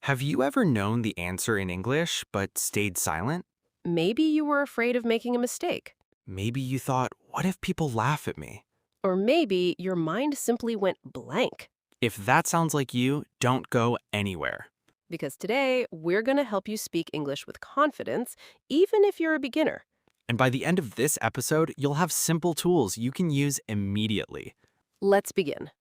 Have you ever known the answer in English but stayed silent? Maybe you were afraid of making a mistake. Maybe you thought, what if people laugh at me? Or maybe your mind simply went blank. If that sounds like you, don't go anywhere. Because today, we're going to help you speak English with confidence, even if you're a beginner. And by the end of this episode, you'll have simple tools you can use immediately. Let's begin.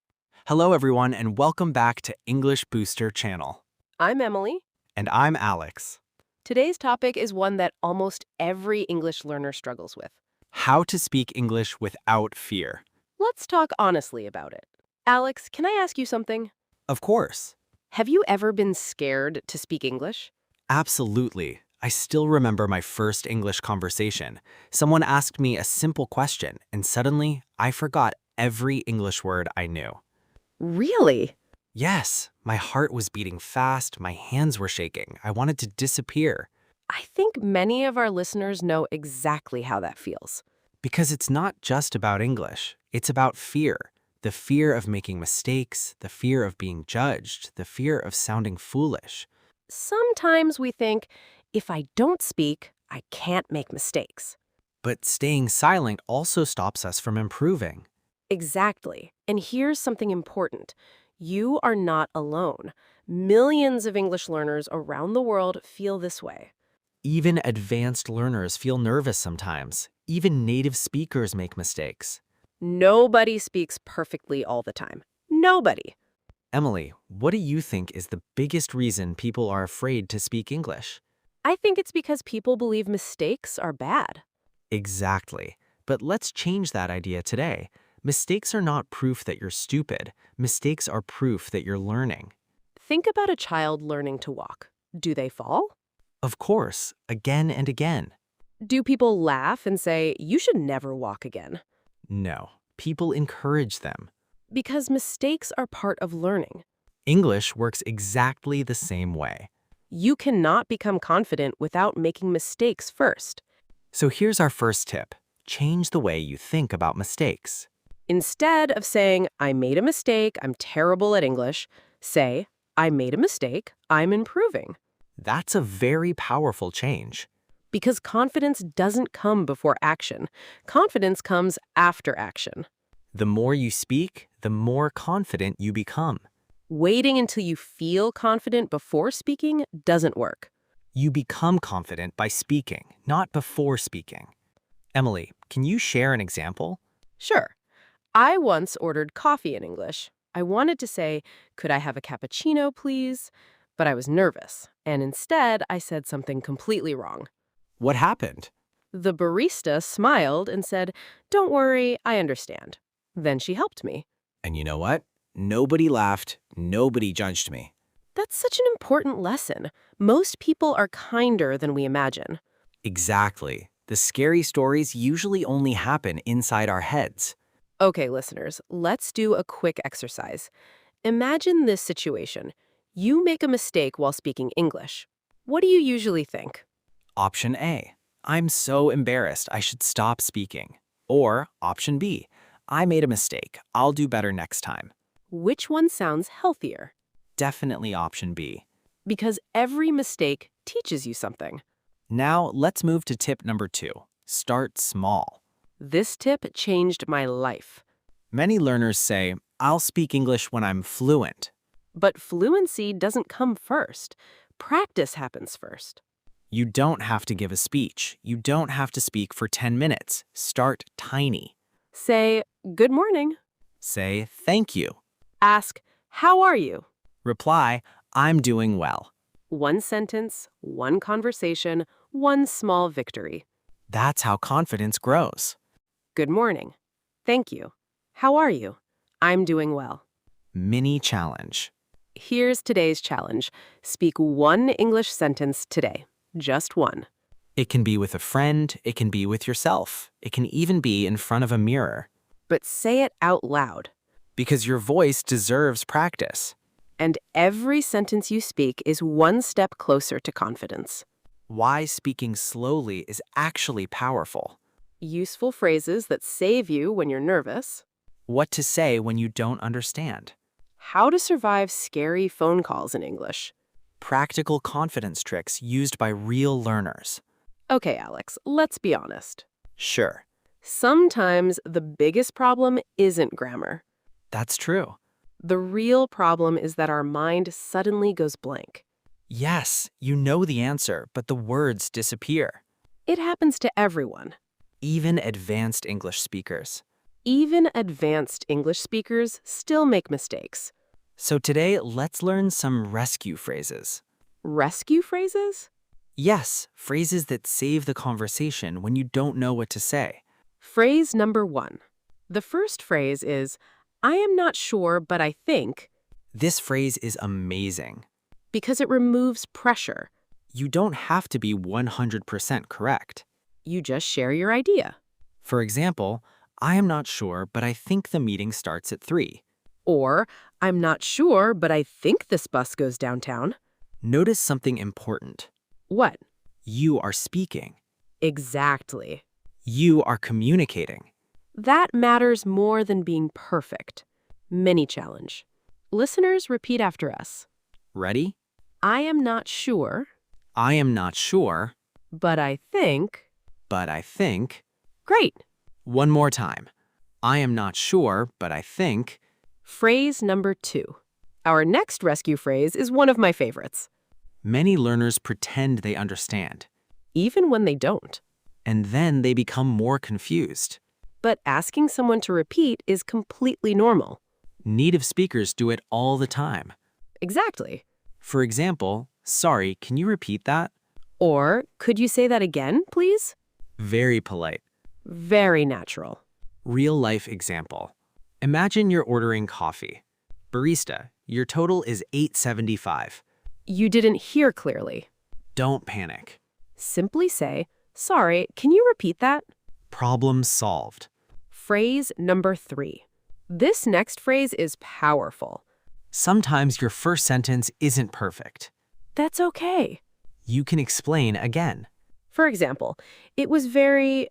Hello, everyone, and welcome back to English Booster Channel. I'm Emily. And I'm Alex. Today's topic is one that almost every English learner struggles with. How to speak English without fear. Let's talk honestly about it. Alex, can I ask you something? Of course. Have you ever been scared to speak English? Absolutely. I still remember my first English conversation. Someone asked me a simple question, and suddenly I forgot every English word I knew. Really? Yes, my heart was beating fast, my hands were shaking. I wanted to disappear. I think many of our listeners know exactly how that feels. Because it's not just about English, it's about fear. The fear of making mistakes, the fear of being judged, the fear of sounding foolish. Sometimes we think, if I don't speak, I can't make mistakes. But staying silent also stops us from improving. Exactly. And here's something important. You are not alone. Millions of English learners around the world feel this way. Even advanced learners feel nervous sometimes. Even native speakers make mistakes. Nobody speaks perfectly all the time. Nobody. Emily, what do you think is the biggest reason people are afraid to speak English? I think it's because people believe mistakes are bad. Exactly. But let's change that idea today. Mistakes are not proof that you're stupid. Mistakes are proof that you're learning. Think about a child learning to walk. Do they fall? Of course, again and again. Do people laugh and say, you should never walk again? No, people encourage them. Because mistakes are part of learning. English works exactly the same way. You cannot become confident without making mistakes first. So here's our first tip. Change the way you think about mistakes. Instead of saying, I made a mistake, I'm terrible at English, say, I made a mistake, I'm improving. That's a very powerful change. Because confidence doesn't come before action. Confidence comes after action. The more you speak, the more confident you become. Waiting until you feel confident before speaking doesn't work. You become confident by speaking, not before speaking. Emily, can you share an example? Sure. I once ordered coffee in English. I wanted to say, could I have a cappuccino, please? But I was nervous, and instead I said something completely wrong. What happened? The barista smiled and said, don't worry, I understand. Then she helped me. And you know what? Nobody laughed, nobody judged me. That's such an important lesson. Most people are kinder than we imagine. Exactly. The scary stories usually only happen inside our heads. Okay, listeners, let's do a quick exercise. Imagine this situation. You make a mistake while speaking English. What do you usually think? Option A, I'm so embarrassed I should stop speaking. Or option B, I made a mistake, I'll do better next time. Which one sounds healthier? Definitely option B. Because every mistake teaches you something. Now let's move to tip number 2. Start small. This tip changed my life. Many learners say, I'll speak English when I'm fluent. But fluency doesn't come first. Practice happens first. You don't have to give a speech. You don't have to speak for 10 minutes. Start tiny. Say, good morning. Say, thank you. Ask, how are you? Reply, I'm doing well. One sentence, one conversation, one small victory. That's how confidence grows. Good morning. Thank you. How are you? I'm doing well. Mini challenge. Here's today's challenge. Speak one English sentence today. Just one. It can be with a friend, it can be with yourself, it can even be in front of a mirror. But say it out loud. Because your voice deserves practice. And every sentence you speak is one step closer to confidence. Why speaking slowly is actually powerful. Useful phrases that save you when you're nervous. What to say when you don't understand. How to survive scary phone calls in English. practical confidence tricks used by real learners. Okay, Alex, let's be honest. Sure, Sometimes the biggest problem isn't grammar. that's true. The real problem is that our mind suddenly goes blank. Yes, you know the answer, but the words disappear. It happens to everyone. Even advanced English speakers. Even advanced English speakers still make mistakes. So today, let's learn some rescue phrases. Rescue phrases? Yes, phrases that save the conversation when you don't know what to say. Phrase number 1. The first phrase is, I am not sure, but I think, This phrase is amazing. because it removes pressure. You don't have to be 100% correct. You just share your idea. For example, I am not sure, but I think the meeting starts at 3. Or, I'm not sure, but I think this bus goes downtown. Notice something important. What? You are speaking. Exactly. You are communicating. That matters more than being perfect. Mini challenge. Listeners, repeat after us. Ready? I am not sure, I am not sure, but I think. but I think. Great. One more time. I am not sure, but I think. Phrase number 2. Our next rescue phrase is one of my favorites, Many learners pretend they understand, even when they don't. and then they become more confused. But asking someone to repeat is completely normal. Native speakers do it all the time. Exactly. For example, sorry, can you repeat that? Or, could you say that again, please? Very polite. Very natural. Real life example. Imagine you're ordering coffee. Barista, your total is $8.75. You didn't hear clearly. Don't panic. Simply say, sorry, can you repeat that? Problem solved. Phrase number 3. This next phrase is powerful. Sometimes your first sentence isn't perfect. That's okay. You can explain again. For example, it was very,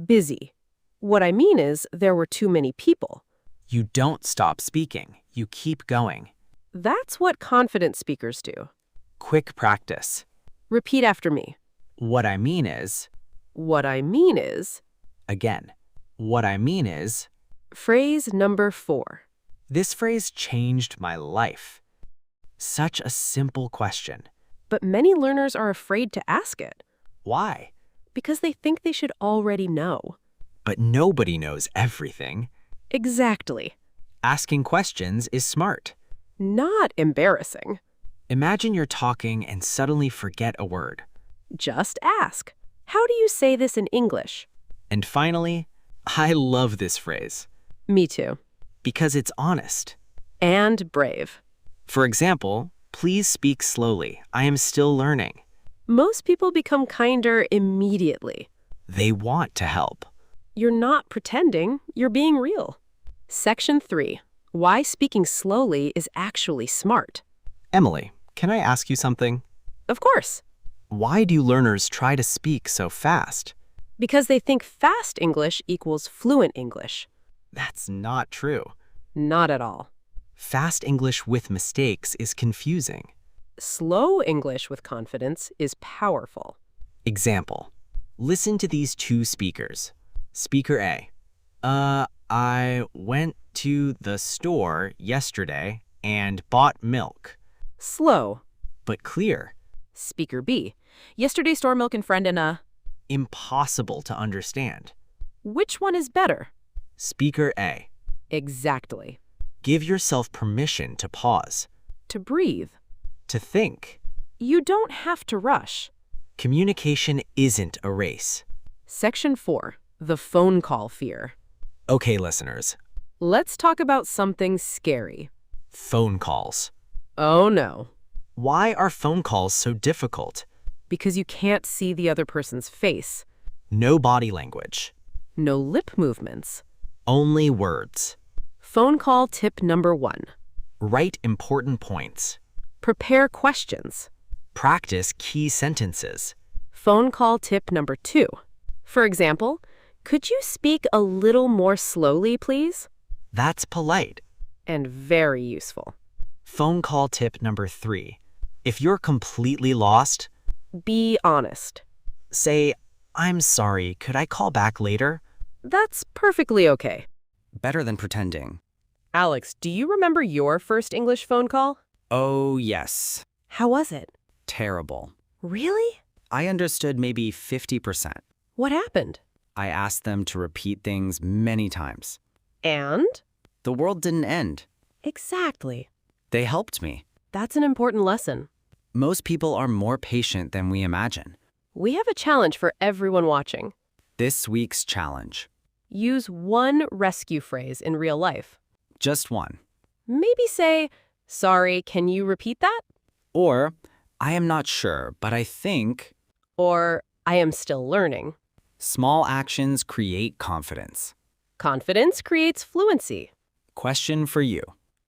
busy. What I mean is, there were too many people. You don't stop speaking. You keep going. That's what confident speakers do. Quick practice. Repeat after me. What I mean is, What I mean is, again, what I mean is, phrase number 4. this phrase changed my life. Such a simple question. But many learners are afraid to ask it Why? because they think they should already know. But nobody knows everything. Exactly. Asking questions is smart. Not embarrassing. Imagine you're talking and suddenly forget a word. Just ask. How do you say this in English? And finally, I love this phrase Me too. because it's honest. And brave. For example, please speak slowly. I am still learning. Most people become kinder immediately. They want to help. You're not pretending, you're being real. Section 3. Why speaking slowly is actually smart. Emily, can I ask you something? Of course, Why do learners try to speak so fast? because they think fast English equals fluent English. That's not true. Not at all. Fast English with mistakes is confusing. Slow English with confidence is powerful. Example. Listen to these two speakers. Speaker A. I went to the store yesterday and bought milk. Slow. But clear. Speaker B. Yesterday store milk and friend and Impossible to understand. Which one is better? Speaker A. Exactly. Give yourself permission to pause, To breathe. to think. You don't have to rush. Communication isn't a race. Section 4. The phone call fear. Okay, listeners. Let's talk about something scary. Phone calls. Oh no. Why are phone calls so difficult? Because you can't see the other person's face. No body language. No lip movements. Only words. Phone call tip number 1. Write important points. Prepare questions. Practice key sentences. Phone call tip number 2. For example, could you speak a little more slowly, please? That's polite. And very useful. Phone call tip number 3. If you're completely lost, Be honest. say, I'm sorry, could I call back later? That's perfectly okay. Better than pretending. Alex, do you remember your first English phone call? Oh, yes. How was it? Terrible. Really? I understood maybe 50%. What happened? I asked them to repeat things many times. And? The world didn't end. Exactly. They helped me. That's an important lesson. Most people are more patient than we imagine. We have a challenge for everyone watching. This week's challenge. Use one rescue phrase in real life. Just one. Maybe say, sorry, can you repeat that? Or, I am not sure, but I think. Or, I am still learning. Small actions create confidence. Confidence creates fluency. Question for you.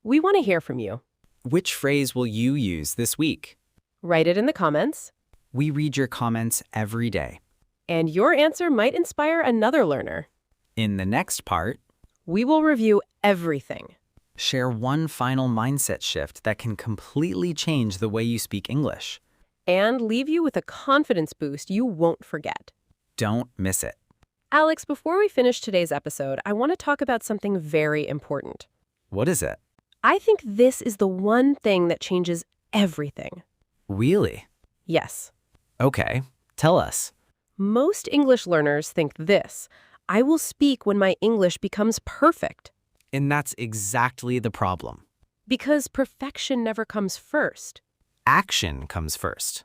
We want to hear from you. Which phrase will you use this week? Write it in the comments, We read your comments every day. and your answer might inspire another learner. In the next part, We will review everything. share one final mindset shift that can completely change the way you speak English. And leave you with a confidence boost you won't forget. Don't miss it. Alex, before we finish today's episode, I want to talk about something very important. What is it? I think this is the one thing that changes everything. Really? Yes. Okay, tell us. Most English learners think this: I will speak when my English becomes perfect. And that's exactly the problem. Because perfection never comes first. Action comes first.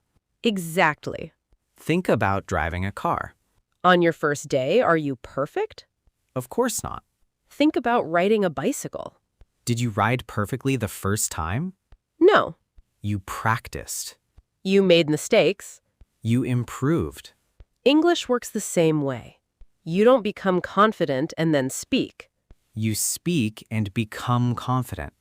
Exactly. Think about driving a car. On your first day, are you perfect? Of course not. Think about riding a bicycle. Did you ride perfectly the first time? No. You practiced. You made mistakes. You improved. English works the same way. You don't become confident and then speak. You speak and become confident.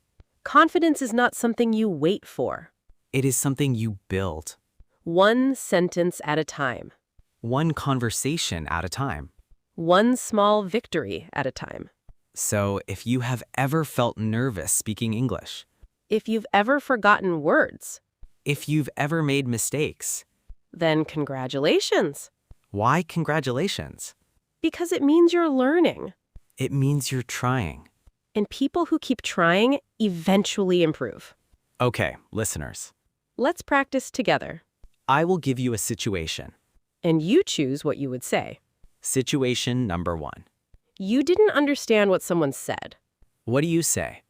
Confidence is not something you wait for. It is something you build. One sentence at a time. One conversation at a time. One small victory at a time. So, if you have ever felt nervous speaking English, If you've ever forgotten words, if you've ever made mistakes, then congratulations. why congratulations? Because it means you're learning. It means you're trying. And people who keep trying eventually improve. Okay, listeners, Let's practice together. I will give you a situation. And you choose what you would say. Situation number 1. You didn't understand what someone said. What do you say?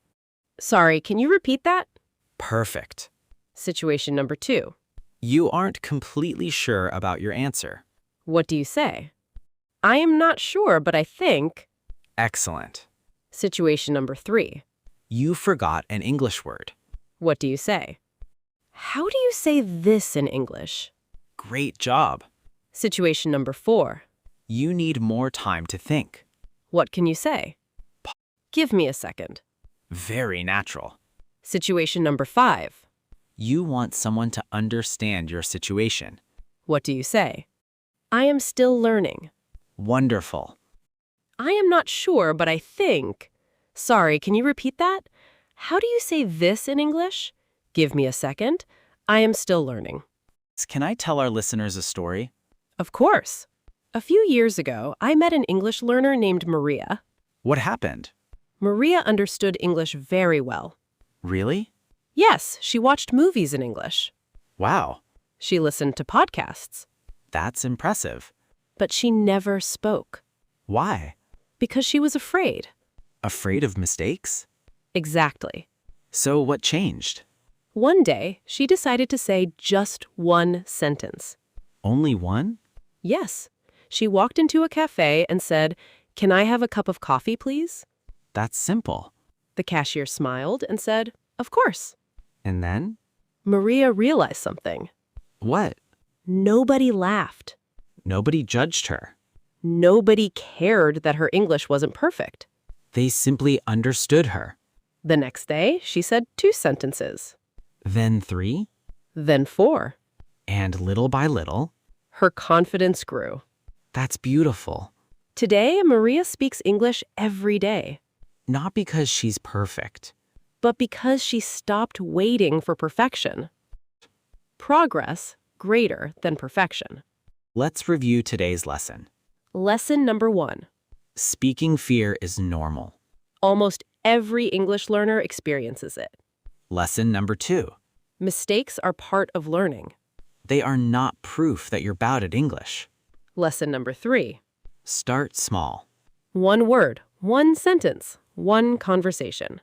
Sorry, can you repeat that? Perfect. Situation number 2. You aren't completely sure about your answer. What do you say? I am not sure, but I think. Excellent. Situation number 3. You forgot an English word. What do you say? How do you say this in English? Great job. Situation number 4. You need more time to think. What can you say? Give me a second. Very natural. Situation number 5. You want someone to understand your situation. What do you say? I am still learning. Wonderful. I am not sure, but I think. Sorry, can you repeat that? How do you say this in English? Give me a second. I am still learning. Can I tell our listeners a story? Of course. A few years ago, I met an English learner named Maria. What happened? Maria understood English very well. Really? Yes, she watched movies in English. Wow, She listened to podcasts. that's impressive. But she never spoke. Why? Because she was afraid. Afraid of mistakes? Exactly. So what changed? One day, she decided to say just one sentence. Only one? Yes. She walked into a cafe and said, "Can I have a cup of coffee, please?" That's simple. The cashier smiled and said, "Of course." And then? Maria realized something. What? Nobody laughed. Nobody judged her. Nobody cared that her English wasn't perfect. They simply understood her. The next day, she said 2 sentences. Then 3, Then 4. and little by little. Her confidence grew. That's beautiful. Today, Maria speaks English every day. Not because she's perfect. But because she stopped waiting for perfection. Progress greater than perfection. Let's review today's lesson. Lesson number 1. Speaking fear is normal. Almost every English learner experiences it. Lesson number 2. Mistakes are part of learning. They are not proof that you're bad at English. Lesson number 3. Start small. One word, one sentence, one conversation.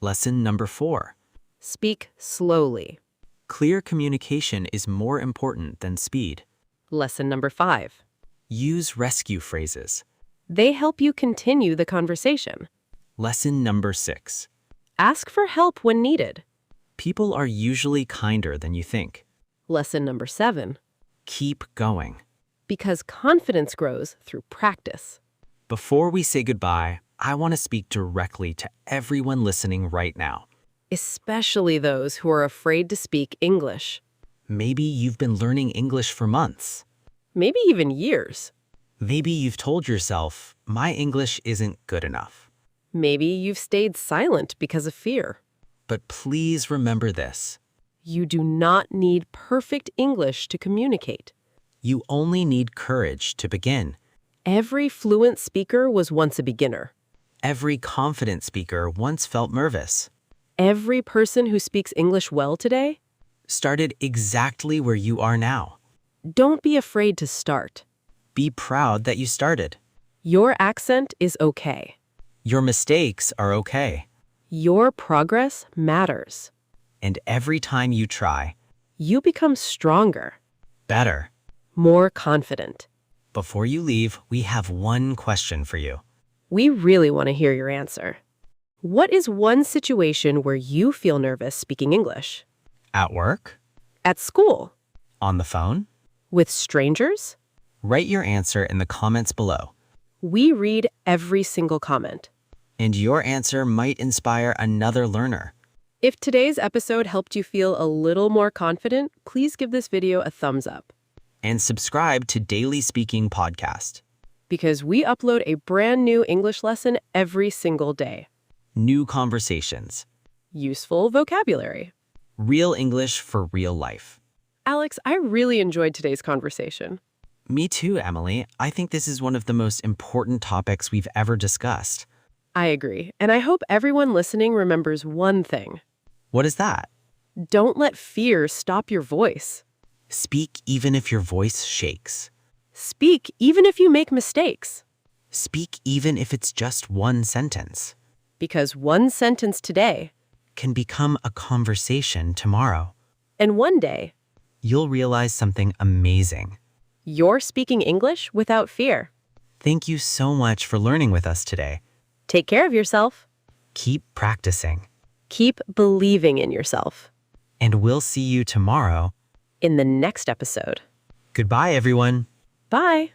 Lesson number 4. Speak slowly. Clear communication is more important than speed. Lesson number 5. Use rescue phrases. They help you continue the conversation. Lesson number 6. Ask for help when needed. People are usually kinder than you think. Lesson number 7. Keep going. Because confidence grows through practice. Before we say goodbye, I want to speak directly to everyone listening right now. Especially those who are afraid to speak English. Maybe you've been learning English for months. Maybe even years. Maybe you've told yourself, my English isn't good enough. Maybe you've stayed silent because of fear. But please remember this. You do not need perfect English to communicate. You only need courage to begin. Every fluent speaker was once a beginner. Every confident speaker once felt nervous. Every person who speaks English well today, Started exactly where you are now. don't be afraid to start. Be proud that you started. Your accent is okay. Your mistakes are okay. Your progress matters. And every time you try, You become stronger, better. more confident. Before you leave, we have one question for you. We really want to hear your answer. What is one situation where you feel nervous speaking English? At work? At school? On the phone? With strangers? Write your answer in the comments below. We read every single comment. And your answer might inspire another learner. If today's episode helped you feel a little more confident, please give this video a thumbs up. And subscribe to Daily Speaking Podcast. Because we upload a brand new English lesson every single day. New conversations. Useful vocabulary. Real English for real life. Alex, I really enjoyed today's conversation. Me too, Emily. I think this is one of the most important topics we've ever discussed. I agree, and I hope everyone listening remembers one thing. What is that? Don't let fear stop your voice. Speak even if your voice shakes. Speak even if you make mistakes. Speak even if it's just one sentence. Because one sentence today, Can become a conversation tomorrow. and one day, You'll realize something amazing. you're speaking English without fear. Thank you so much for learning with us today. Take care of yourself. Keep practicing. Keep believing in yourself. And we'll see you tomorrow. In the next episode. Goodbye, everyone. Bye.